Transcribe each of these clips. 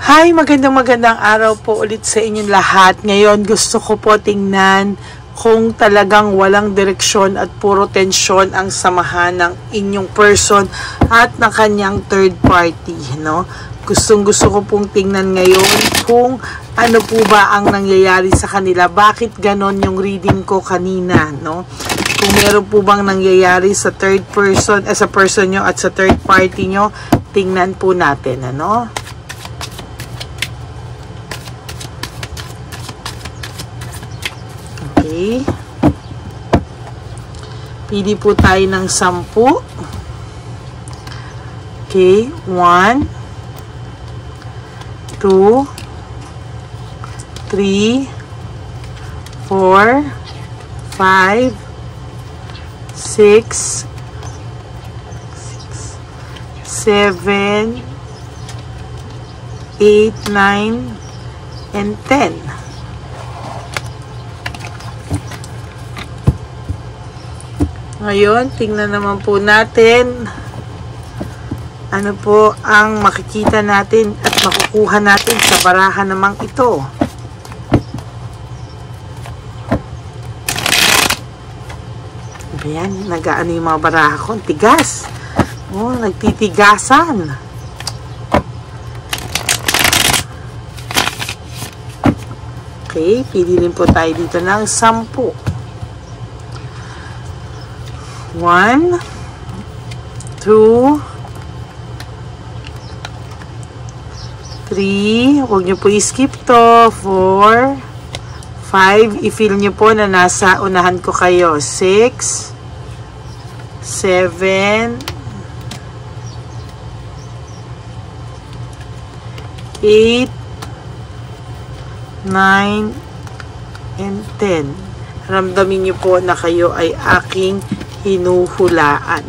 Hi, magandang araw po ulit sa inyong lahat. Ngayon gusto ko po tingnan kung talagang walang direksyon at puro tensyon ang samahan ng inyong person at ng kanyang third party, no? Gusto ko pong tingnan ngayon kung ano po ba ang nangyayari sa kanila. Bakit ganon yung reading ko kanina, no? Kung meron po bang nangyayari sa third person, sa person nyo at sa third party nyo, tingnan po natin, ano? Okay. Pili po tayo ng 10. Okay. 1, 2, 3, 4, 5, 6, 7, 8, 9, and 10. Ngayon, tingnan naman po natin ano po ang makikita natin at makukuha natin sa barahan namang ito. Ayan, nag-aano yung mga baraha ko. Tigas. Oh, nagtitigasan. Okay, pili rin po tayo dito ng 10. 1, 2, 3, huwag nyo po i-skip to, 4, 5, i-feel nyo po na nasa unahan ko kayo, 6, 7, 8, 9, and 10. Ramdamin nyo po na kayo ay aking hinuhulaan.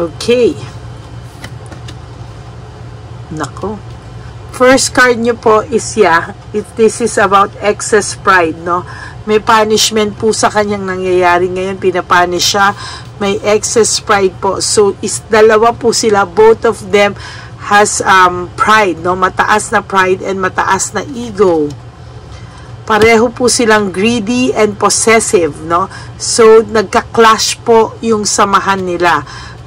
Okay. Nako. First card nyo po is if this is about excess pride, no? May punishment po sa kanyang nangyayari ngayon. Pinapunish siya. May excess pride po. So, dalawa po sila. Both of them has pride, no? Mataas na pride and mataas na ego. Pareho po silang greedy and possessive, no? So, nagka-clash po yung samahan nila.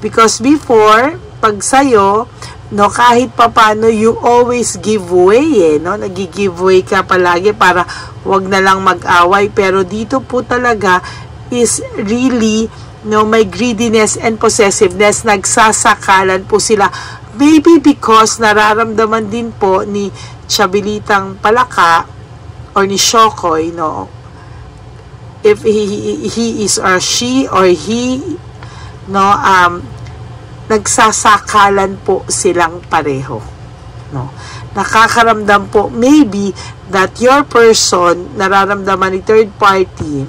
Because before, pag sa'yo, no, kahit papano, you always give way, no? Nag-give way ka palagi para wag na lang mag-away. Pero dito po talaga is really, no, may greediness and possessiveness. Nagsasakalan po sila. Maybe because nararamdaman din po ni Chabilitang Palaka or ni Shokoy, no, if he is or she or he, no, nagsasakalan po silang pareho, no. Nakakaramdam po maybe that your person, nararamdaman ni third party,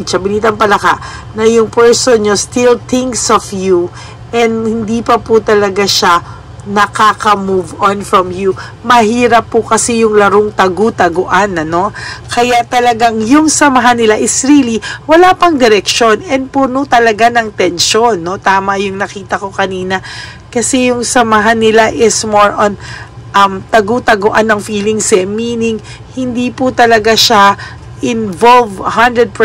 Chabilitang Palaka, na yung person nyo still thinks of you and hindi pa po talaga siya nakaka-move on from you. Mahirap po kasi yung larong tagu-taguan, ano? Kaya talagang yung samahan nila is really wala pang direksyon and puno talaga ng tensyon, no? Tama yung nakita ko kanina. Kasi yung samahan nila is more on tagu-taguan ng feelings, meaning hindi po talaga siya involved 100%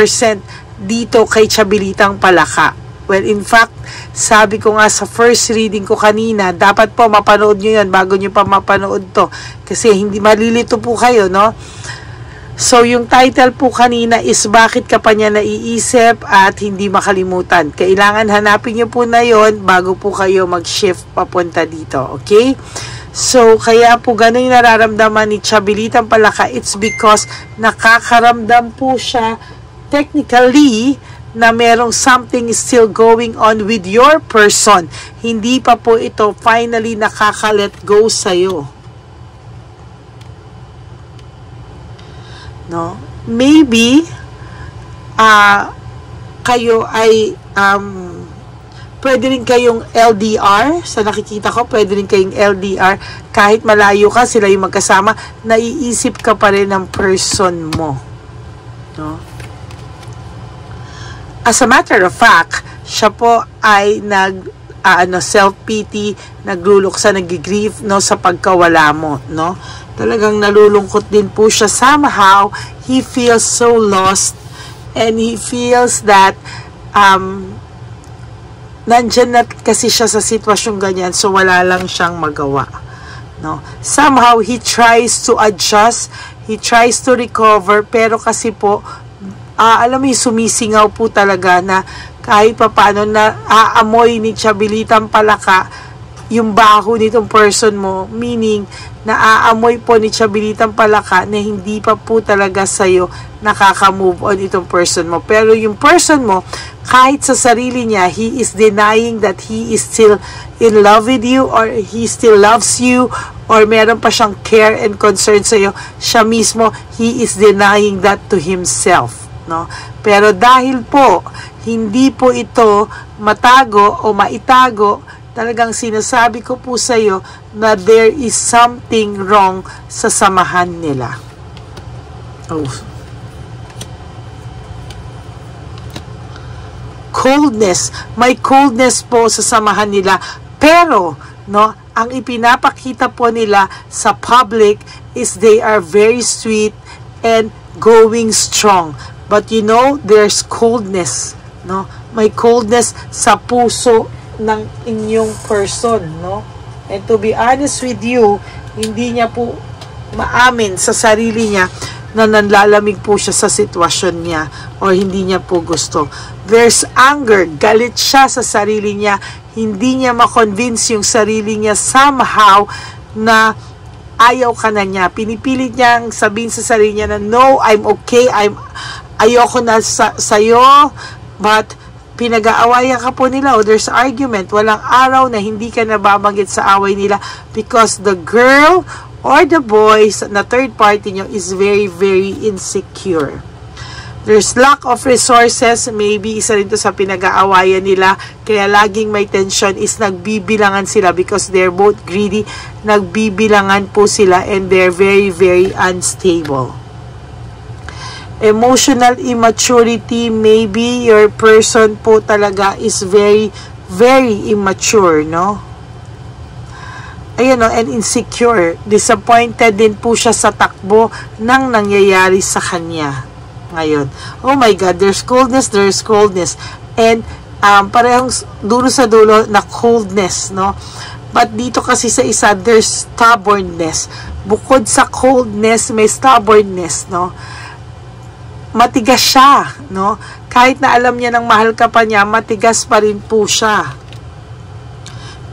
dito kay Chabilitang Palaka. Well, in fact, sabi ko nga sa first reading ko kanina, dapat po mapanood nyo yan bago nyo pa mapanood to. Kasi hindi malilito po kayo, no? So, yung title po kanina is Bakit ka pa niya naiisip at hindi makalimutan. Kailangan hanapin nyo po na yon bago po kayo mag-shift papunta dito, okay? So, kaya po ganun yung nararamdaman ni Chabilitang Palaka. It's because nakakaramdam po siya technically na merong something still going on with your person. Hindi pa po ito finally nakaka-let go sa'yo. No? Maybe, kayo ay, pwede rin kayong LDR. Sa nakikita ko, pwede rin kayong LDR. Kahit malayo ka, sila yung magkasama, naiisip ka pa rin ng person mo. No? As a matter of fact, siya po ay self-pity, nagluluksa, nag-grieve, no, sa pagkawala mo, no? Talagang nalulungkot din po siya. Somehow, he feels so lost, and he feels that, nandyan na kasi siya sa sitwasyong ganyan, so wala lang siyang magawa, no? Somehow, he tries to adjust, he tries to recover, pero kasi po, alam mo yung sumisingaw po talaga na kahit pa paano na aamoy ni Chabilitang Palaka yung baho nitong person mo, meaning na aamoy po ni Chabilitang Palaka na hindi pa po talaga sa'yo nakaka-move on itong person mo. Pero yung person mo, kahit sa sarili niya, he is denying that he is still in love with you, or he still loves you, or meron pa siyang care and concern sa'yo. Siya mismo, he is denying that to himself. No? Pero dahil po hindi po ito matago o maitago, talagang sinasabi ko po sa iyo na there is something wrong sa samahan nila. Coldness, may coldness po sa samahan nila, pero no, ang ipinapakita po nila sa public is they are very sweet and going strong. But you know, there's coldness, no? May coldness sa puso ng inyong person, no? And to be honest with you, hindi niya po maamin sa sarili niya na nanlalamig po siya sa sitwasyon niya, or hindi niya po gusto. There's anger, galit siya sa sarili niya, hindi niya ma-convince yung sarili niya somehow na ayaw ka na niya. Pinipilit niyang sabihin sa sarili niya na no, I'm okay, ayoko na sa'yo, but pinag-aawayan ka po nila, o there's argument. Walang araw na hindi ka nababanggit sa away nila because the girl or the boy na third party nyo is very, very insecure. There's lack of resources, maybe isa rin to sa pinag-aawayan nila, kaya laging may tension is nagbibilangan sila because they're both greedy, nagbibilangan po sila, and they're very, very unstable. Emotional immaturity, maybe your person po talaga is very, very immature, no? Ayan, no? And insecure. Disappointed din po siya sa takbo ng nangyayari sa kanya ngayon. Oh my God, there's coldness. And parehong dulo sa dulo na coldness, no? But dito kasi sa isa, there's stubbornness. Bukod sa coldness, may stubbornness, no? Matigas siya, no? Kahit na alam niya ng mahal ka pa niya, matigas pa rin po siya.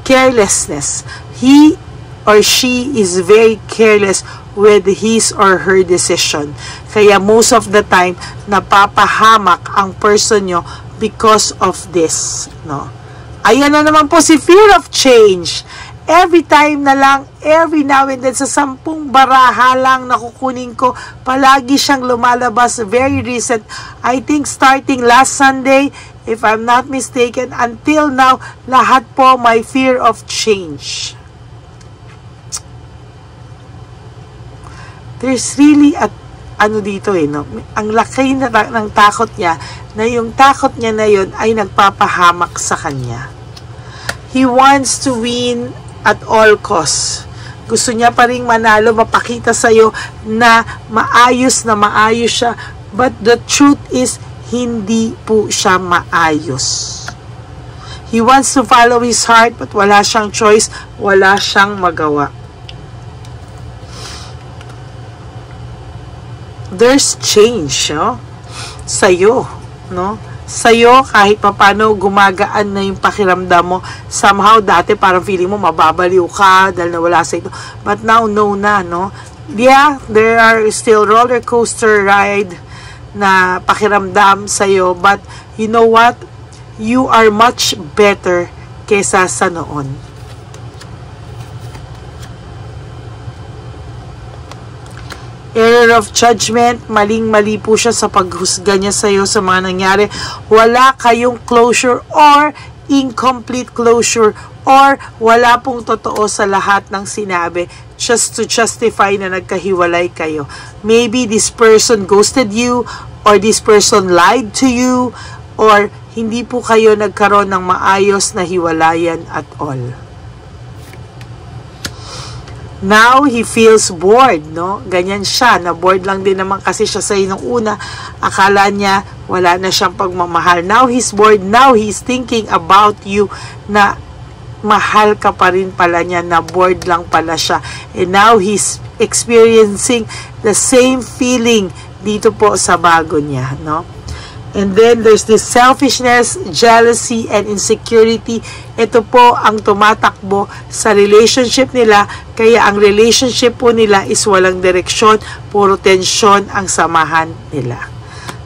Carelessness. He or she is very careless with his or her decision. Kaya most of the time, napapahamak ang person nyo because of this, no? Ayan na naman po si fear of change. Every time na lang, every now and then, sa 10 baraha lang na kukunin ko, palagi siyang lumalabas. Very recent. I think starting last Sunday, if I'm not mistaken, until now, lahat po may fear of change. There's really ano dito no? Ang laki ng takot niya, na yung takot niya na yun ay nagpapahamak sa kanya. He wants to win at all costs. Gusto niya pa ring manalo, mapakita sa'yo na maayos siya. But the truth is, hindi po siya maayos. He wants to follow his heart, but wala siyang choice, wala siyang magawa. There's change, no? Sa'yo, no? Sa'yo, kahit papano gumagaan na yung pakiramdam mo. Somehow, dati parang feeling mo mababaliw ka dahil nawala sa ito. But now, no na, no? Yeah, there are still roller coaster ride. na pakiramdam sa'yo. But you know what? You are much better kesa sa noon. Error of judgment, maling-mali po siya sa paghusga niya sa'yo sa mga nangyari. Wala kayong closure or incomplete closure or wala pong totoo sa lahat ng sinabi just to justify na nagkahiwalay kayo. Maybe this person ghosted you or this person lied to you or hindi po kayo nagkaroon ng maayos na hiwalayan at all. Now, he feels bored, no? Ganyan siya, na bored lang din naman kasi siya sa'yo nung una. Akala niya, wala na siyang pagmamahal. Now, he's bored. Now, he's thinking about you na mahal ka pa rin pala niya, na bored lang pala siya. And now, he's experiencing the same feeling dito po sa bago niya, no? And then, there's this selfishness, jealousy, and insecurity. Ito po ang tumatakbo sa relationship nila. Kaya ang relationship po nila is walang direksyon, puro tensyon ang samahan nila.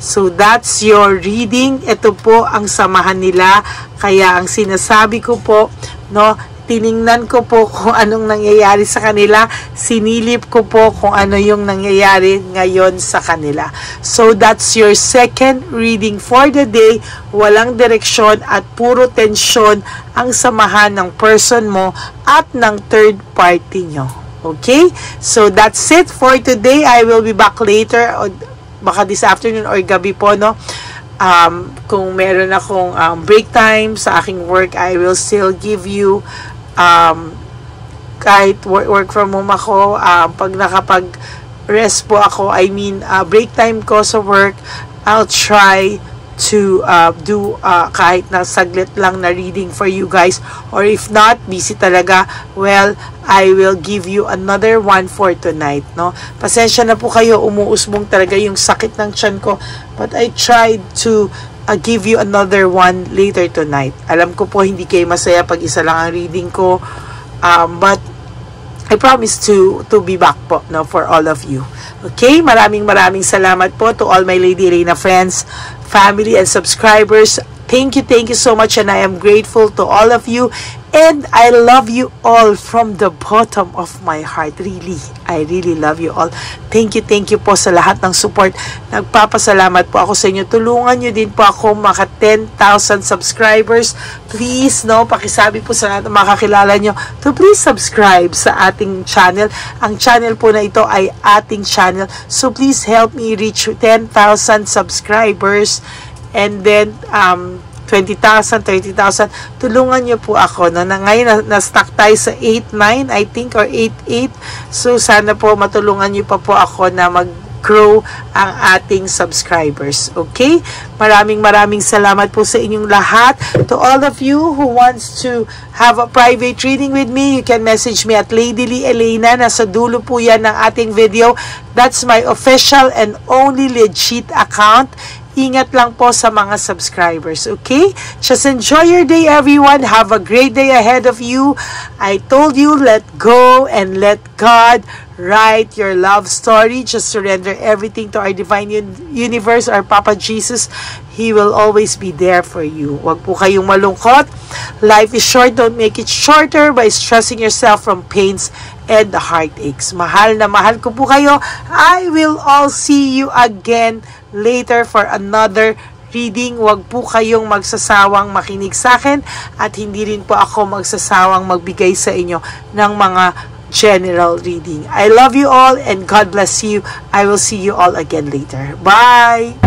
So, that's your reading. Ito po ang samahan nila. Kaya ang sinasabi ko po, no, tiningnan ko po kung anong nangyayari sa kanila. Sinilip ko po kung ano yung nangyayari ngayon sa kanila. So, that's your second reading for the day. Walang direksyon at puro tensyon ang samahan ng person mo at ng third party nyo. Okay? So, that's it for today. I will be back later, o baka this afternoon or gabi po, no? Kung meron akong break time sa aking work, I will still give you kahit work from home ako, pag nakapag-rest po ako, I mean, break time ko sa work, I'll try to do kahit na saglit lang na reading for you guys. Or if not, busy talaga, well, I will give you another one for tonight, no? Pasensya na po kayo, umuusbong talaga yung sakit ng tiyan ko. But I tried to give you another one later tonight. Alam ko po, hindi kayo masaya pag isa lang ang reading ko. But I promise to be back po, no, for all of you. Okay? Maraming salamat po to all my Lady Reyna friends, family, and subscribers. Thank you so much, and I am grateful to all of you. And I love you all from the bottom of my heart. Really, I really love you all. Thank you po sa lahat ng support. Nagpapasalamat po ako sa inyo. Tulungan nyo din po ako maka 10,000 subscribers. Please, no, pakisabi po sa lahat ng makakilala nyo to please subscribe sa ating channel. Ang channel po na ito ay ating channel. So please help me reach 10,000 subscribers. And then, 20,000, 30,000, tulungan nyo po ako. No? Ngayon, na-stuck tayo sa 8,9, I think, or 8,8. So, sana po matulungan nyo pa po ako na mag-grow ang ating subscribers. Okay? Maraming salamat po sa inyong lahat. To all of you who wants to have a private reading with me, you can message me at Lady Lee Elena. Nasa dulo po yan ng ating video. That's my official and only legit account. Ingat lang po sa mga subscribers, okay? Just enjoy your day, everyone. Have a great day ahead of you. I told you, let go and let God write your love story. Just surrender everything to our divine universe, our Papa Jesus. He will always be there for you. Huwag po kayong malungkot. Life is short. Don't make it shorter by stressing yourself from pains and the heartaches. Mahal na mahal ko po kayo. I will all see you again later for another reading. Huwag po kayong magsasawang makinig sa akin at hindi rin po ako magsasawang magbigay sa inyo ng mga general reading. I love you all and God bless you. I will see you all again later. Bye!